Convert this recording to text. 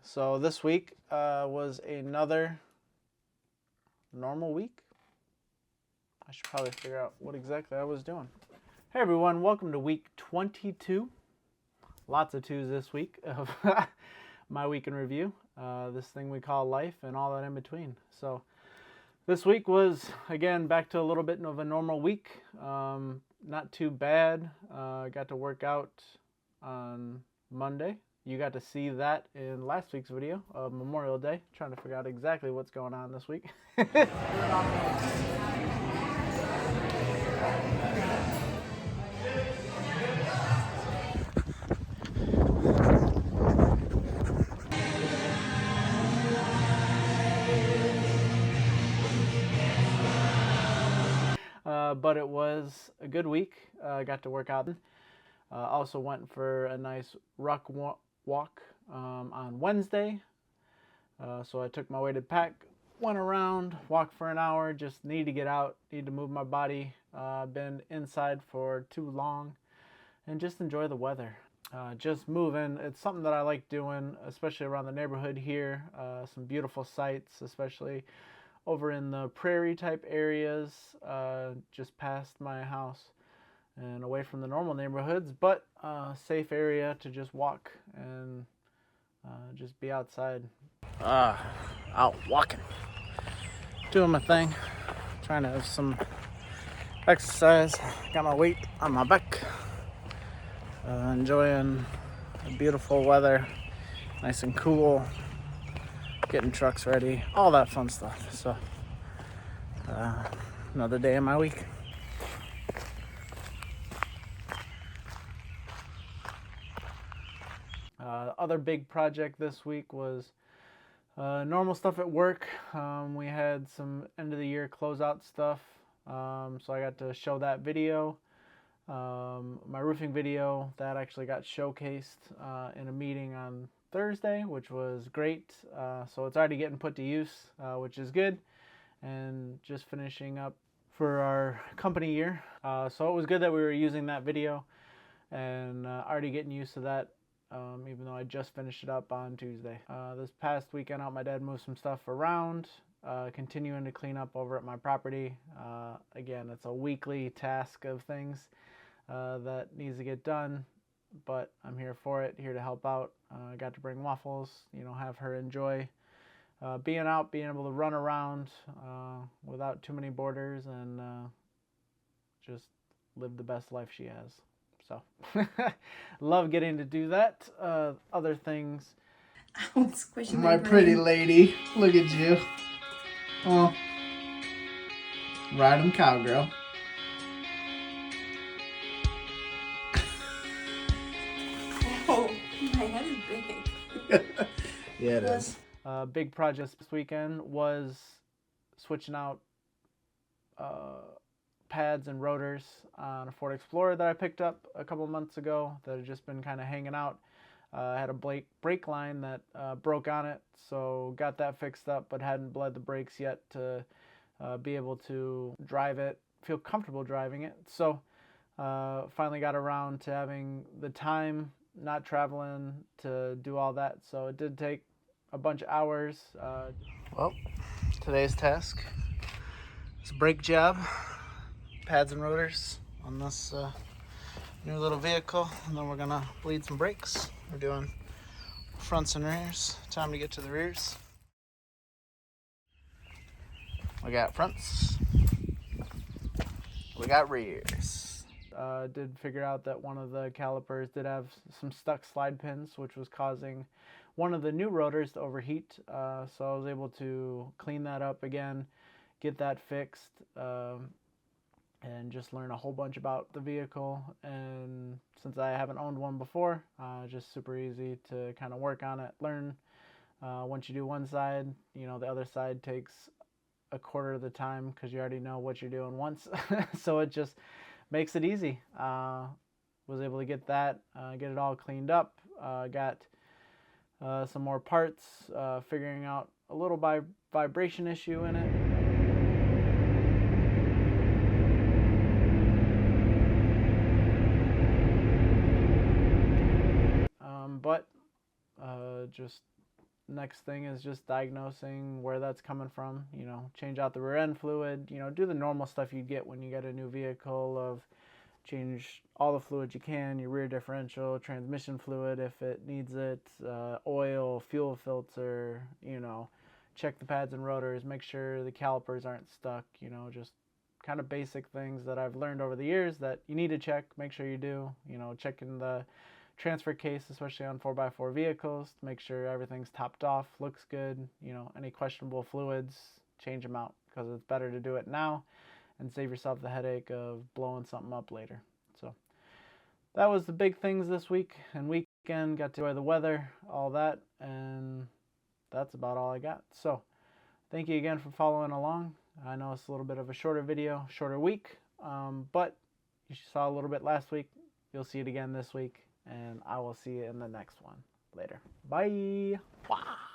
So this week was another normal week. I should probably figure out what exactly I was doing. Hey everyone, welcome to week 22. Lots of twos this week of my week in review. This thing we call life and all that in between. So this week was, again, back to a little bit of a normal week. Not too bad. Got to work out on Monday. You got to see that in last week's video of Memorial Day. Trying to figure out exactly what's going on this week. But it was a good week. I got to work out. Also went for a nice ruck walk on Wednesday. So I took my weighted pack, went around, walked for an hour, just need to get out, need to move my body. Been inside for too long and just enjoy the weather. Just moving, it's something that I like doing, especially around the neighborhood here. Some beautiful sights, especially over in the prairie type areas, just past my house and away from the normal neighborhoods, but safe area to just walk and just be outside. Out walking, doing my thing, trying to have some exercise. Got my weight on my back, enjoying the beautiful weather, nice and cool, getting trucks ready, all that fun stuff. So another day in my week. Other big project this week was normal stuff at work. We had some end of the year closeout stuff, so I got to show that video. My roofing video that actually got showcased in a meeting on Thursday, which was great. So it's already getting put to use, which is good, and just finishing up for our company year. So it was good that we were using that video and already getting used to that, even though I just finished it up on Tuesday. This past weekend out, my dad moved some stuff around, continuing to clean up over at my property. Again, it's a weekly task of things that needs to get done, but I'm here for it, here to help out. I got to bring waffles, have her enjoy being out, being able to run around without too many borders, and just live the best life she has. So love getting to do that. Other things. My pretty lady, look at you. Oh, ride 'em, cowgirl. Oh, my head is big. Yeah, it is. Big project this weekend was switching out pads and rotors on a Ford Explorer that I picked up a couple months ago that had just been kind of hanging out. I had a brake line that broke on it, so got that fixed up, but hadn't bled the brakes yet to be able to drive it, feel comfortable driving it. So finally got around to having the time, not traveling, to do all that. So it did take a bunch of hours. Well, today's task is a brake job, pads and rotors on this new little vehicle, and then we're gonna bleed some brakes. We're doing fronts and rears. Time to get to the rears. We got fronts, we got rears. Did figure out that one of the calipers did have some stuck slide pins, which was causing one of the new rotors to overheat. So I was able to clean that up again, get that fixed, and just learn a whole bunch about the vehicle. And since I haven't owned one before, just super easy to kind of work on it, learn. Once you do one side, the other side takes a quarter of the time because you already know what you're doing once. So it just makes it easy. Was able to get that, get it all cleaned up, got some more parts, figuring out a little vibration issue in it. But just next thing is just diagnosing where that's coming from. You know, change out the rear end fluid. You know, do the normal stuff you get when you get a new vehicle of change all the fluids you can, your rear differential, transmission fluid if it needs it, oil, fuel filter, you know, check the pads and rotors, make sure the calipers aren't stuck, you know, just kind of basic things that I've learned over the years that you need to check, make sure you do, you know, checking the transfer case, especially on 4x4 vehicles, to make sure everything's topped off, looks good, you know, any questionable fluids, change them out, because it's better to do it now and save yourself the headache of blowing something up later. So that was the big things this week and weekend. Got to enjoy the weather, all that, and that's about all I got. So thank you again for following along. I know it's a little bit of a shorter video, shorter week, but you saw a little bit last week. You'll see it again this week, and I will see you in the next one. Later. Bye. Wow.